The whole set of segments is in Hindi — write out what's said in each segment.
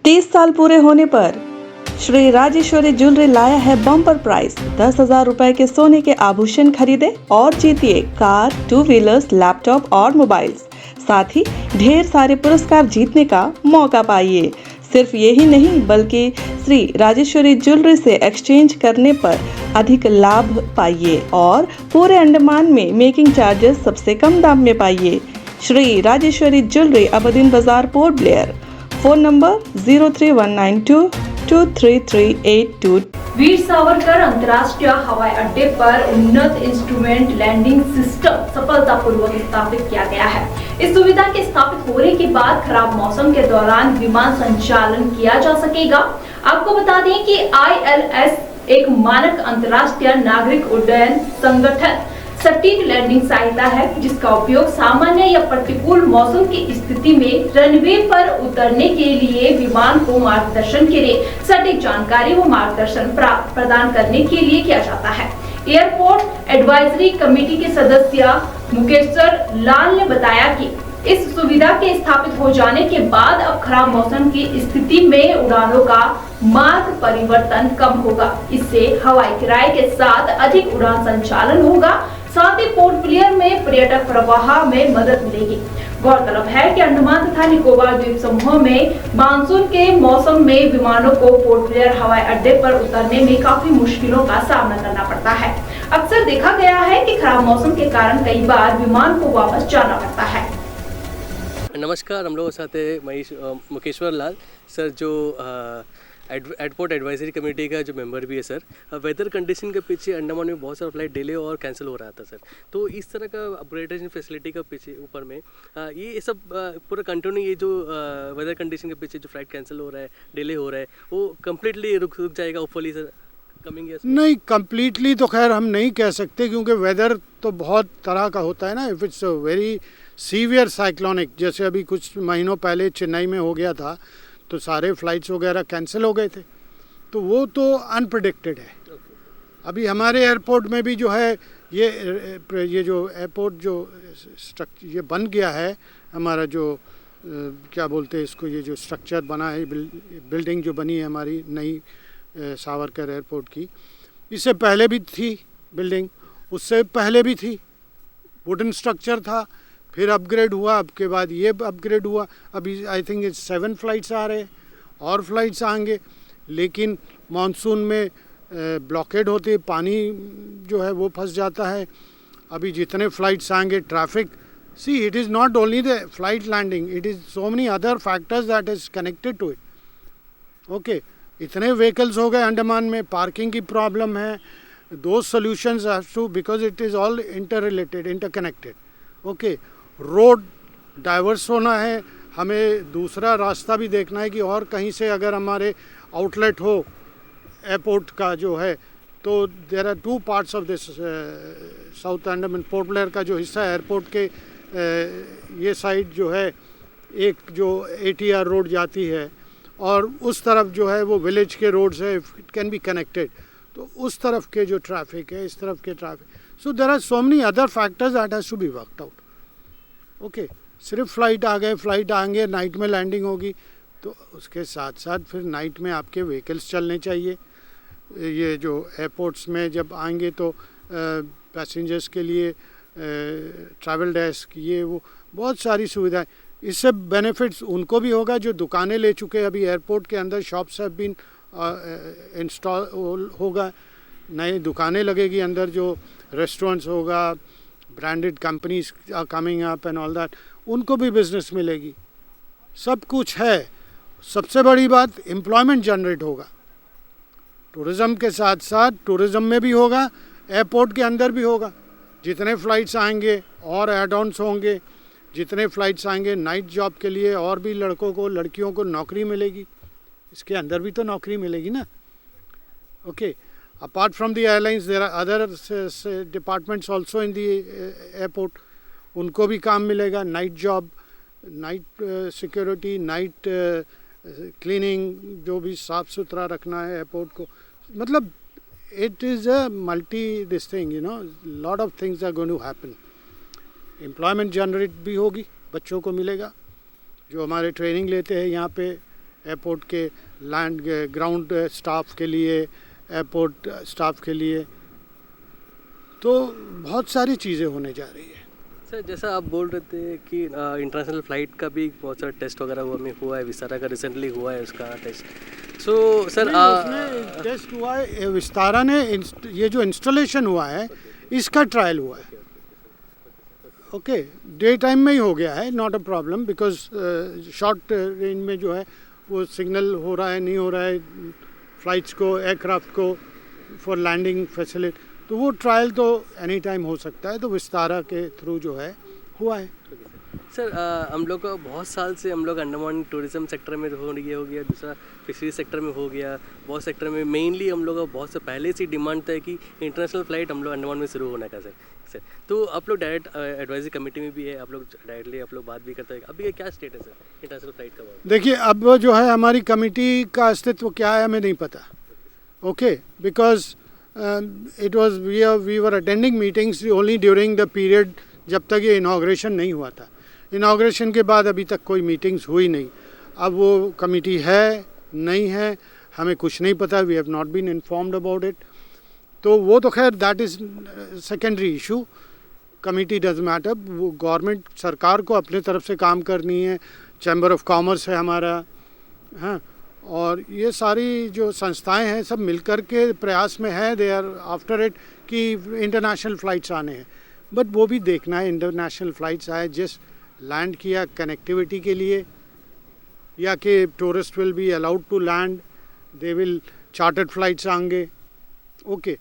30 साल पूरे होने पर श्री राजेश्वरी ज्वेलरी लाया है बम्पर प्राइस 10,000 रुपए के सोने के आभूषण खरीदे और जीतिए कार, 2 व्हीलर्स, लैपटॉप और मोबाइल्स। साथ ही ढेर सारे पुरस्कार जीतने का मौका पाइए। सिर्फ यही नहीं बल्कि श्री राजेश्वरी ज्वेलरी से एक्सचेंज करने पर अधिक लाभ पाइए और पूरे अंडमान में मेकिंग चार्जेस सबसे कम दाम में पाइए। श्री राजेश्वरी ज्वेलरी अबदीन बाजार, port Blair. Phone number 0319223382। Veer Savarkar अंतर्राष्ट्रीय हवाई अड्डे पर उन्नत इंस्ट्रूमेंट लैंडिंग सिस्टम सफलतापूर्वक स्थापित किया गया है। इस सुविधा के स्थापित होने के बाद खराब मौसम के दौरान विमान संचालन किया जा सकेगा। आपको बता दें कि ILS एक मानक अंतर्राष्ट्रीय नागरिक उड्डयन संगठन सटीक लैंडिंग सहायता है, जिसका उपयोग सामान्य या प्रतिकूल मौसम की स्थिति में रनवे पर उतरने के लिए विमान को मार्गदर्शन के लिए सटीक जानकारी व मार्गदर्शन प्रदान करने के लिए किया जाता है। एयरपोर्ट एडवाइजरी कमेटी के सदस्य मुकेश्वर लाल ने बताया कि इस सुविधा के स्थापित हो जाने के बाद अब खराब मौसम की स्थिति में उड़ानों का मार्ग परिवर्तन कम होगा। इससे हवाई किराए के साथ अधिक उड़ान संचालन होगा। साथ ही पोर्ट ब्लेयर में पर्यटक प्रवाह में मदद मिलेगी। गौरतलब है कि अंडमान तथा निकोबार द्वीप समूह में मानसून के मौसम में विमानों को पोर्ट ब्लेयर हवाई अड्डे पर उतरने में काफी मुश्किलों का सामना करना पड़ता है। अक्सर देखा गया है कि खराब मौसम के कारण कई बार विमान को वापस जाना पड़ता है। नमस्कार, हम लोगों के साथ है मुकेश्वर लाल सर, जो एयरपोर्ट एडवाइजरी कमेटी का जो मेंबर भी है सर। वेदर कंडीशन के पीछे अंडमान में बहुत सारा फ्लाइट डिले और कैंसिल हो रहा था सर, तो इस तरह का अपग्रेडेशन फैसिलिटी का पीछे ऊपर में ये सब पूरा कंटिन्यू, ये जो वेदर कंडीशन के पीछे जो फ्लाइट कैंसिल हो रहा है, डिले हो रहा है, वो कम्प्लीटली रुक जाएगा होपफुली सर कमिंग ईयर्स? नहीं, कम्प्लीटली तो खैर हम नहीं कह सकते, क्योंकि वेदर तो बहुत तरह का होता है ना। If it's very severe cyclonic, जैसे अभी कुछ महीनों पहले चेन्नई में हो गया था, तो सारे फ्लाइट्स वगैरह कैंसिल हो गए थे, तो वो तो अनप्रेडिक्टेड है। अभी हमारे एयरपोर्ट में भी जो है ये जो एयरपोर्ट जो ये बन गया है, हमारा जो क्या बोलते हैं इसको, ये जो स्ट्रक्चर बना है, बिल्डिंग जो बनी है हमारी नई सावरकर एयरपोर्ट की, इससे पहले भी थी बिल्डिंग, उससे पहले भी थी, वुडन स्ट्रक्चर था, फिर अपग्रेड हुआ, अब के बाद ये अपग्रेड हुआ। अभी आई थिंक 7 फ्लाइट्स आ रहे हैं और फ्लाइट्स आएंगे, लेकिन मानसून में ब्लॉकेड होती है, पानी जो है वो फंस जाता है। अभी जितने फ्लाइट्स आएंगे, traffic, see it is not only the flight landing, it is so many other factors that is connected to it. Okay, इतने व्हीकल्स हो गए अंडमान में, पार्किंग की प्रॉब्लम है, दो solutions have to, because it is all inter related, interconnected. Okay, road diverse होना है, हमें दूसरा रास्ता भी देखना है कि और कहीं से अगर हमारे आउटलेट हो एयरपोर्ट का जो है, तो there are 2 parts of this south Andaman. Port Blair का जो हिस्सा है एयरपोर्ट के ये साइड जो है, एक जो ATR रोड जाती है, और उस तरफ जो है वो विलेज के रोड्स है, इट कैन बी कनेक्टेड, तो उस तरफ के जो ट्रैफिक है, इस तरफ के traffic, so there are so many other factors that has to be worked out. Okay, सिर्फ फ्लाइट आ गए, फ्लाइट आएंगे, नाइट में लैंडिंग होगी, तो उसके साथ साथ फिर नाइट में आपके व्हीकल्स चलने चाहिए। ये जो एयरपोर्ट्स में जब आएंगे तो पैसेंजर्स के लिए ट्रैवल डेस्क, ये वो बहुत सारी सुविधाएं, इससे बेनिफिट्स उनको भी होगा जो दुकानें ले चुके हैं। अभी एयरपोर्ट के अंदर शॉप्स हैव बीन इंस्टॉल होगा, नई दुकानें लगेगी अंदर, जो रेस्टोरेंट्स होगा, branded companies are coming up and all that, उनको भी बिजनेस मिलेगी, सब कुछ है। सबसे बड़ी बात, एम्प्लॉयमेंट जनरेट होगा, टूरिज़्म के साथ साथ टूरिज़्म में भी होगा, एयरपोर्ट के अंदर भी होगा। जितने फ़्लाइट्स आएंगे और एड ऑन्स होंगे, जितने फ़्लाइट्स आएंगे नाइट जॉब के लिए, और भी लड़कों को लड़कियों को नौकरी मिलेगी, इसके अंदर भी तो नौकरी मिलेगी ना। Okay, apart from the airlines there are other departments also in the airport, उनको भी काम मिलेगा, night job, night security, night cleaning, जो भी साफ़ सुथरा रखना है एयरपोर्ट को, मतलब it is a multi this thing, you know, lot of things are going to happen. Employment generate भी होगी, बच्चों को मिलेगा जो हमारे ट्रेनिंग लेते हैं यहाँ पे एयरपोर्ट के लैंड ग्राउंड स्टाफ के लिए, एयरपोर्ट स्टाफ के लिए, तो बहुत सारी चीज़ें होने जा रही है। सर जैसा आप बोल रहे थे कि इंटरनेशनल फ़्लाइट का भी बहुत सारा टेस्ट वगैरह हुआ है, विस्तारा का रिसेंटली हुआ है उसका टेस्ट। सो सर उसमें टेस्ट हुआ है, विस्तारा ने ये जो इंस्टॉलेशन हुआ है इसका ट्रायल हुआ है। ओके, डे टाइम में ही हो गया है, not a problem, because short range में जो है वो सिग्नल हो रहा है नहीं हो रहा है फ्लाइट्स को, एयरक्राफ्ट को फॉर लैंडिंग फैसिलिटी, तो वो ट्रायल तो एनी टाइम हो सकता है। तो विस्तारा के थ्रू जो है हुआ है। सर हम लोग का बहुत साल से हम लोग अंडमान टूरिज्म सेक्टर में हो गया, दूसरा फिशरी सेक्टर में हो गया, बहुत सेक्टर में मेनली हम लोग का बहुत से पहले से डिमांड था कि इंटरनेशनल फ़्लाइट हम लोग अंडमान में शुरू होने का सर। तो आप लोग डायरेक्ट एडवाइजरी कमेटी में भी है, आप लोग डायरेक्टली आप लोग बात भी करते हैं, अभी क्या स्टेटस है इंटरनेशनल फ़्लाइट का? देखिए, अब जो है हमारी कमेटी का अस्तित्व क्या है हमें नहीं पता। Okay, because it was we were attending meetings only during the period जब तक ये इनाग्रेशन नहीं हुआ था। इनाग्रेशन के बाद अभी तक कोई मीटिंग्स हुई नहीं। अब वो कमेटी है नहीं है हमें कुछ नहीं पता, we have not been informed about it. तो वो तो खैर that is secondary issue, committee does matter. वो गवर्नमेंट सरकार को अपने तरफ से काम करनी है, चैम्बर ऑफ कॉमर्स है हमारा, हाँ, और ये सारी जो संस्थाएं हैं सब मिलकर के प्रयास में है, दे आर आफ्टर इट कि इंटरनेशनल फ़्लाइट्स आने हैं। बट वो भी देखना है इंटरनेशनल फ़्लाइट्स आए जिस लैंड किया कनेक्टिविटी के लिए, या कि tourist will be allowed to land, they will chartered flights आएंगे। ओके,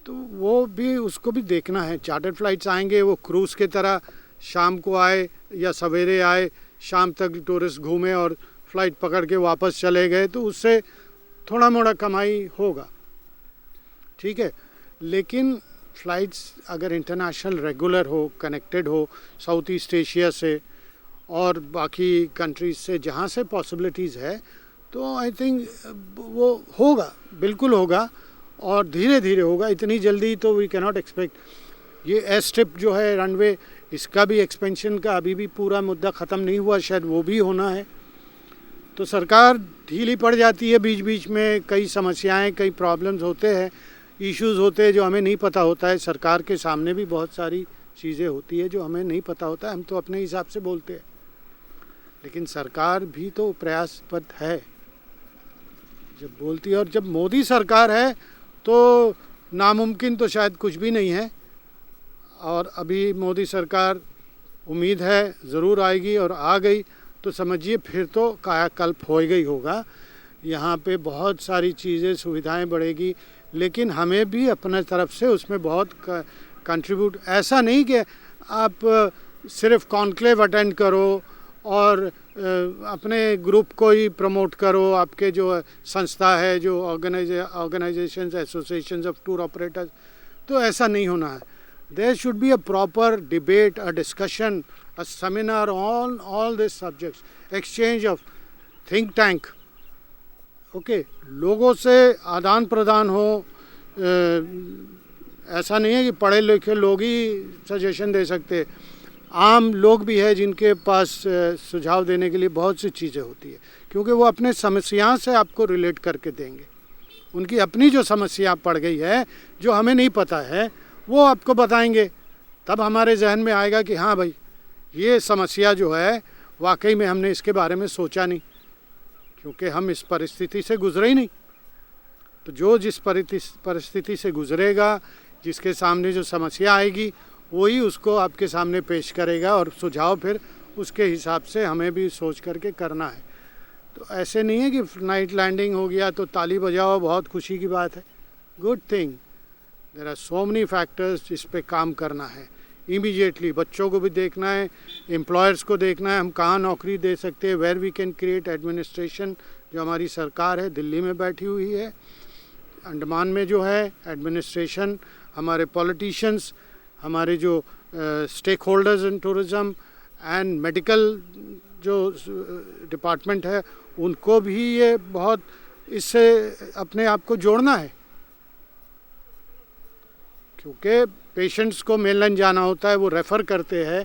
तो वो भी उसको भी देखना है। चार्टर्ड फ्लाइट्स आएंगे वो क्रूज़ के तरह शाम को आए या सवेरे आए, शाम तक टूरिस्ट घूमे और फ्लाइट पकड़ के वापस चले गए, तो उससे थोड़ा मोड़ा कमाई होगा, ठीक है। लेकिन फ़्लाइट्स अगर इंटरनेशनल रेगुलर हो, कनेक्टेड हो साउथ ईस्ट एशिया से और बाकी कंट्रीज से जहाँ से पॉसिबिलिटीज़ है, तो आई थिंक वो होगा, बिल्कुल होगा, और धीरे धीरे होगा। इतनी जल्दी तो वी कैनॉट एक्सपेक्ट। ये एयर स्ट्रिप जो है रनवे, इसका भी एक्सपेंशन का अभी भी पूरा मुद्दा ख़त्म नहीं हुआ, शायद वो भी होना है। तो सरकार ढीली पड़ जाती है बीच बीच में, कई समस्याएं, कई प्रॉब्लम्स होते हैं, इश्यूज़ होते हैं जो हमें नहीं पता होता है। सरकार के सामने भी बहुत सारी चीज़ें होती है जो हमें नहीं पता होता है, हम तो अपने हिसाब से बोलते हैं। लेकिन सरकार भी तो प्रयासपद है जब बोलती है, और जब मोदी सरकार है तो नामुमकिन तो शायद कुछ भी नहीं है। और अभी मोदी सरकार उम्मीद है ज़रूर आएगी, और आ गई तो समझिए फिर तो कायाकल्प हो गई होगा। यहाँ पे बहुत सारी चीज़ें, सुविधाएं बढ़ेगी, लेकिन हमें भी अपने तरफ से उसमें बहुत कंट्रीब्यूट। ऐसा नहीं कि आप सिर्फ कॉन्क्लेव अटेंड करो और अपने ग्रुप को ही प्रमोट करो, आपके जो संस्था है, जो organisations, associations of tour operators, तो ऐसा नहीं होना है। There should be a proper debate, a discussion, a seminar on all these subjects, exchange of think tank, okay, लोगों से आदान प्रदान हो। ऐसा नहीं है कि पढ़े लिखे लोग ही सजेशन दे सकते, आम लोग भी है जिनके पास सुझाव देने के लिए बहुत सी चीज़ें होती है, क्योंकि वो अपने समस्या से आपको रिलेट करके देंगे। उनकी अपनी जो समस्या पड़ गई है जो हमें नहीं पता है, वो आपको बताएंगे, तब हमारे जहन में आएगा कि हाँ भाई, ये समस्या जो है वाकई में हमने इसके बारे में सोचा नहीं, क्योंकि हम इस परिस्थिति से गुजरे ही नहीं। तो जो जिस परिस्थिति से गुजरेगा, जिसके सामने जो समस्या आएगी, वही उसको आपके सामने पेश करेगा, और सुझाव फिर उसके हिसाब से हमें भी सोच करके करना है। तो ऐसे नहीं है कि नाइट लैंडिंग हो गया तो ताली बजाओ, बहुत खुशी की बात है, good thing. There are so many factors जिस पे काम करना है इमीडिएटली। बच्चों को भी देखना है, एम्प्लॉयर्स को देखना है, हम कहाँ नौकरी दे सकते हैं, where we can create administration. जो हमारी सरकार है दिल्ली में बैठी हुई है, अंडमान में जो है एडमिनिस्ट्रेशन, हमारे पॉलिटिशियंस, हमारे जो stakeholders in tourism and medical जो डिपार्टमेंट है, उनको भी ये बहुत इससे अपने आप को जोड़ना है, क्योंकि पेशेंट्स को मेलैंड जाना होता है, वो रेफ़र करते हैं,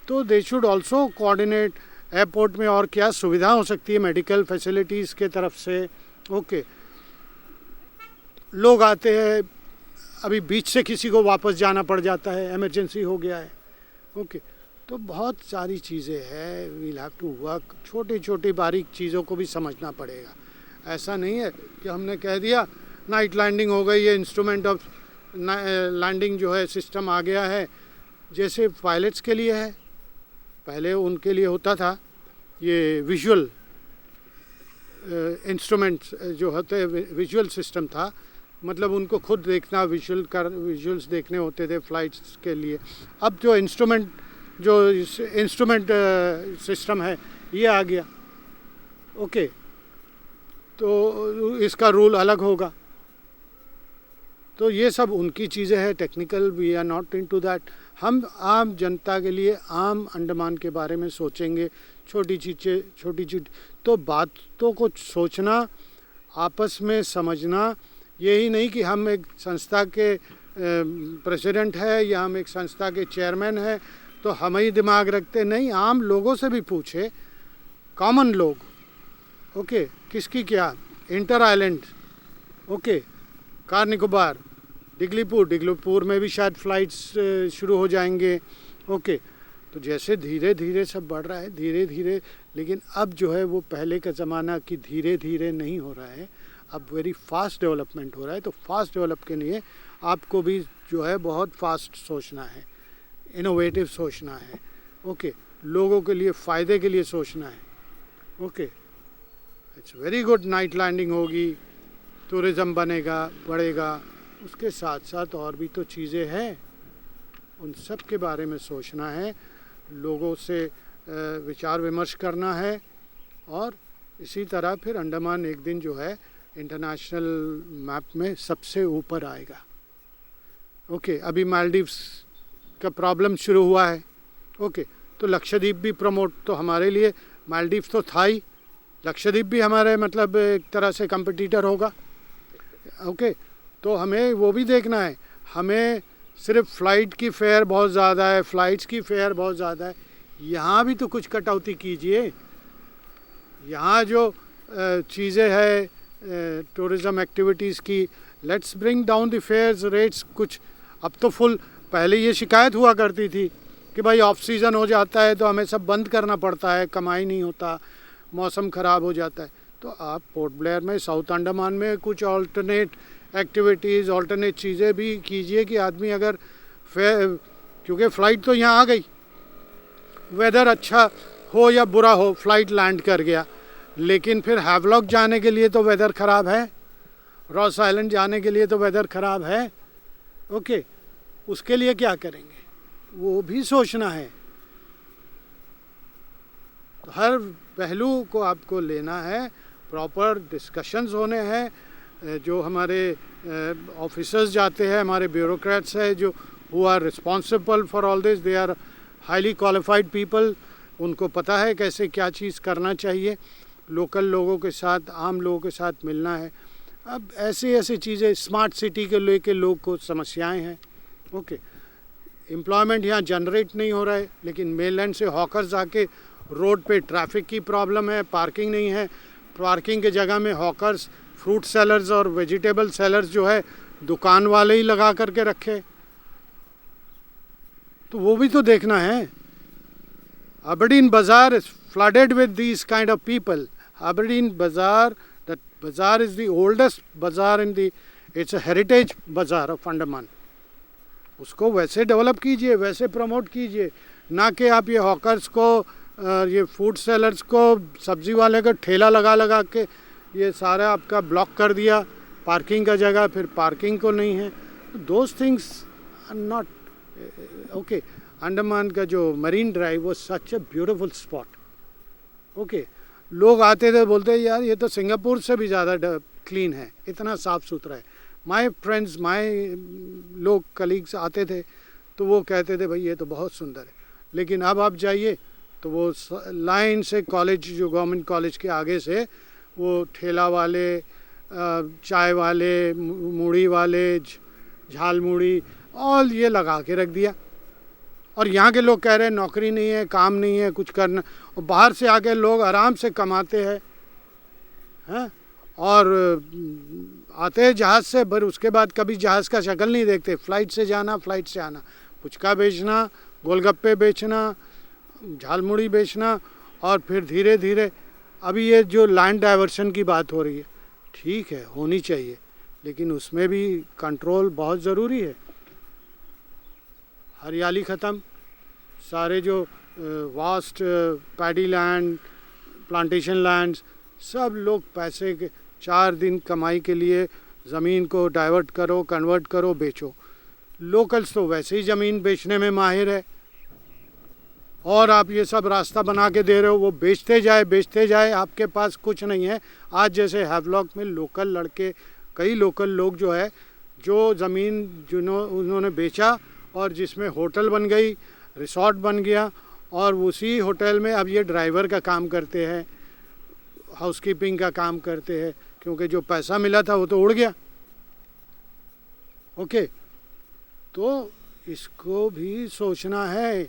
तो they should also coordinate airport में और क्या सुविधा हो सकती है मेडिकल फैसिलिटीज़ के तरफ से। ओके, लोग आते हैं, अभी बीच से किसी को वापस जाना पड़ जाता है, इमरजेंसी हो गया है। ओके, तो बहुत सारी चीज़ें हैं, वील हैव टू वर्क, छोटी छोटी बारीक चीज़ों को भी समझना पड़ेगा। ऐसा नहीं है कि हमने कह दिया नाइट लैंडिंग हो गई, ये इंस्ट्रूमेंट ऑफ लैंडिंग जो है सिस्टम आ गया है, जैसे पायलट्स के लिए है। पहले उनके लिए होता था ये विजुअल इंस्ट्रूमेंट्स जो होते विजुअल सिस्टम था, मतलब उनको खुद देखना, विजुअल्स देखने होते थे फ्लाइट्स के लिए। अब जो इंस्ट्रूमेंट सिस्टम है ये आ गया। ओके, तो इसका रूल अलग होगा। तो ये सब उनकी चीज़ें हैं technical, we are not into that. हम आम जनता के लिए आम अंडमान के बारे में सोचेंगे, छोटी चीज़ें तो बातों को सोचना, आपस में समझना, यही नहीं कि हम एक संस्था के प्रेसिडेंट है या हम एक संस्था के चेयरमैन है तो हम ही दिमाग रखते नहीं, आम लोगों से भी पूछे, कॉमन लोग। ओके, किसकी क्या, inter island, okay, car Nicobar, Diglipur में भी शायद फ्लाइट्स शुरू हो जाएंगे। ओके, तो जैसे धीरे धीरे सब बढ़ रहा है, धीरे धीरे, लेकिन अब जो है वो पहले का ज़माना कि धीरे धीरे नहीं हो रहा है, अब वेरी फास्ट डेवलपमेंट हो रहा है। तो फास्ट डेवलप के लिए आपको भी जो है बहुत फास्ट सोचना है, इनोवेटिव सोचना है। ओके, लोगों के लिए फ़ायदे के लिए सोचना है। Okay, it's very good, night landing होगी, टूरिज़्म बनेगा, बढ़ेगा, उसके साथ साथ और भी तो चीज़ें हैं, उन सब के बारे में सोचना है, लोगों से विचार विमर्श करना है, और इसी तरह फिर अंडमान एक दिन जो है इंटरनेशनल मैप में सबसे ऊपर आएगा। ओके, अभी मालदीव्स का प्रॉब्लम शुरू हुआ है। ओके, तो लक्षद्वीप भी प्रमोट, तो हमारे लिए मालदीव्स तो था ही, लक्षद्वीप भी हमारे मतलब एक तरह से कंपटीटर होगा। ओके, तो हमें वो भी देखना है। हमें सिर्फ फ़्लाइट की फ़ेयर बहुत ज़्यादा है, फ़्लाइट्स की फ़ेयर बहुत ज़्यादा है, यहाँ भी तो कुछ कटौती कीजिए। यहाँ जो चीज़ें हैं टूरिज़म एक्टिविटीज़ की, let's bring down the fares rates कुछ। अब तो फुल, पहले ये शिकायत हुआ करती थी कि भाई ऑफ सीज़न हो जाता है तो हमें सब बंद करना पड़ता है, कमाई नहीं होता, मौसम ख़राब हो जाता है। तो आप पोर्ट ब्लेयर में, साउथ अंडमान में कुछ ऑल्टरनेट एक्टिविटीज़, ऑल्टरनेट चीज़ें भी कीजिए कि आदमी अगर क्योंकि फ़्लाइट तो यहाँ आ गई, वेदर अच्छा हो या बुरा हो, फ़्लाइट लैंड कर गया, लेकिन फिर हैवलॉक जाने के लिए तो वेदर ख़राब है, रॉस आइलैंड जाने के लिए तो वेदर ख़राब है। ओके, उसके लिए क्या करेंगे वो भी सोचना है। तो हर पहलू को आपको लेना है, प्रॉपर डिस्कशंस होने हैं। जो हमारे ऑफिसर्स जाते हैं, हमारे ब्यूरोक्रेट्स हैं जो who are responsible for all this, they are highly qualified people, उनको पता है कैसे क्या चीज़ करना चाहिए। लोकल लोगों के साथ, आम लोगों के साथ मिलना है। अब ऐसी चीज़ें, स्मार्ट सिटी के लेके लोग को समस्याएं हैं। ओके, एम्प्लॉयमेंट यहाँ जनरेट नहीं हो रहा है, लेकिन मेनलैंड से हॉकर्स आके रोड पे ट्रैफिक की प्रॉब्लम है, पार्किंग नहीं है, पार्किंग के जगह में हॉकर्स, फ्रूट सेलर्स और वेजिटेबल सेलर्स जो है दुकान वाले ही लगा करके रखे, तो वो भी तो देखना है। Aberdeen Bazaar is flooded with these kind of people. Aberdeen Bazaar, that bazaar is the oldest bazaar in the, it's a heritage bazaar of Andaman. उसको वैसे डेवलप कीजिए, वैसे प्रमोट कीजिए, ना कि आप ये हॉकर्स को, ये फूड सेलर्स को, सब्जी वाले का ठेला लगा के ये सारा आपका ब्लॉक कर दिया पार्किंग का जगह, फिर पार्किंग को नहीं है। Those things are not okay. Andaman का जो मरीन ड्राइव वो such a beautiful spot. Okay, लोग आते थे, बोलते यार ये तो सिंगापुर से भी ज़्यादा क्लीन है, इतना साफ़ सुथरा है। माय फ्रेंड्स, माय लोग कलीग्स आते थे तो वो कहते थे भाई ये तो बहुत सुंदर है, लेकिन अब आप जाइए तो वो लाइन से कॉलेज, जो गवर्नमेंट कॉलेज के आगे से वो ठेला वाले, चाय वाले, मूढ़ी वाले, झाल मूढ़ी, ऑल ये लगा के रख दिया। और यहाँ के लोग कह रहे हैं नौकरी नहीं है, काम नहीं है, कुछ करना, और बाहर से आके लोग आराम से कमाते हैं और आते हैं जहाज़ से, पर उसके बाद कभी जहाज़ का शक्ल नहीं देखते, फ़्लाइट से जाना, फ़्लाइट से आना, पुचका बेचना, गोलगप्पे बेचना, झालमुड़ी बेचना, और फिर धीरे धीरे अभी ये जो लैंड डाइवर्शन की बात हो रही है, ठीक है होनी चाहिए, लेकिन उसमें भी कंट्रोल बहुत ज़रूरी है। हरियाली ख़त्म, सारे जो vast paddy land, plantation lands, सब लोग पैसे के 4 दिन कमाई के लिए ज़मीन को डाइवर्ट करो, कन्वर्ट करो, बेचो। लोकल्स तो वैसे ही ज़मीन बेचने में माहिर है, और आप ये सब रास्ता बना के दे रहे हो, वो बेचते जाए, आपके पास कुछ नहीं है। आज जैसे हैवलॉक में लोकल लड़के, कई लोकल लोग जो है, जो ज़मीन उन्होंने बेचा और जिसमें होटल बन गई, रिसॉर्ट बन गया, और उसी होटल में अब ये ड्राइवर का काम करते हैं, हाउसकीपिंग का काम करते हैं, क्योंकि जो पैसा मिला था वो तो उड़ गया। ओके, तो इसको भी सोचना है।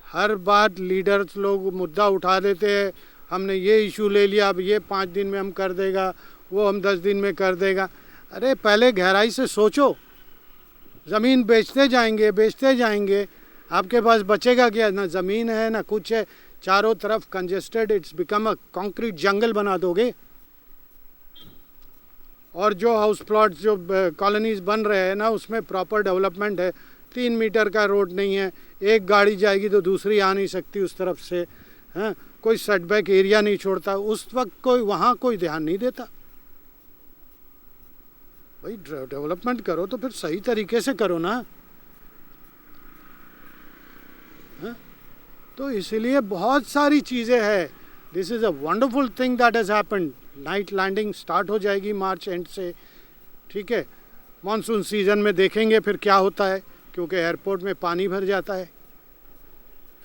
हर बात लीडर्स लोग मुद्दा उठा देते हैं, हमने ये इशू ले लिया, अब ये 5 दिन में हम कर देगा, वो हम 10 दिन में कर देगा। अरे पहले गहराई से सोचो, ज़मीन बेचते जाएंगे, आपके पास बचेगा क्या? ना ज़मीन है ना कुछ है, चारों तरफ congested, it's become a concrete jungle बना दोगे। और जो हाउस प्लॉट्स, जो कॉलोनीज बन रहे हैं ना, उसमें प्रॉपर डेवलपमेंट है, 3 मीटर का रोड नहीं है, एक गाड़ी जाएगी तो दूसरी आ नहीं सकती उस तरफ से, हैं, कोई सेटबैक एरिया नहीं छोड़ता, उस वक्त कोई वहाँ कोई ध्यान नहीं देता। भाई डेवलपमेंट करो तो फिर सही तरीके से करो ना, हैं? तो इसलिए बहुत सारी चीज़ें हैं। This is a wonderful thing that has happened. Night landing start हो जाएगी मार्च एंड से, ठीक है। मानसून सीज़न में देखेंगे फिर क्या होता है, क्योंकि एयरपोर्ट में पानी भर जाता है,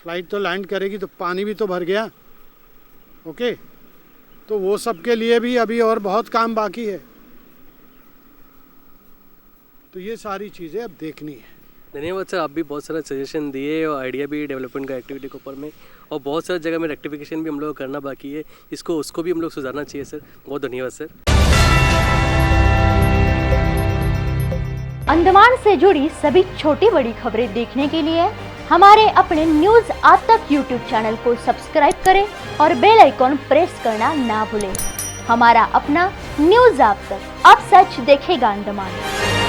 फ़्लाइट तो लैंड करेगी तो पानी भी तो भर गया। ओके, तो वो सब के लिए भी अभी और बहुत काम बाकी है, तो ये सारी चीज़ें अब देखनी है। धन्यवाद सर, आप भी बहुत सारा सजेशन दिए और आइडिया भी डेवलपमेंट का एक्टिविटी के ऊपर में, और बहुत सारी जगह में रेक्टिफिकेशन भी हम लोग करना बाकी है, उसको भी हम लोग सुधारना चाहिए सर। बहुत धन्यवाद सर। अंडमान से जुड़ी सभी छोटी बड़ी खबरें देखने के लिए हमारे अपने न्यूज आज तक यूट्यूब चैनल को सब्सक्राइब करें और बेल आइकॉन प्रेस करना ना भूलें। हमारा अपना न्यूज आज तक, अब सच देखेगा अंडमान।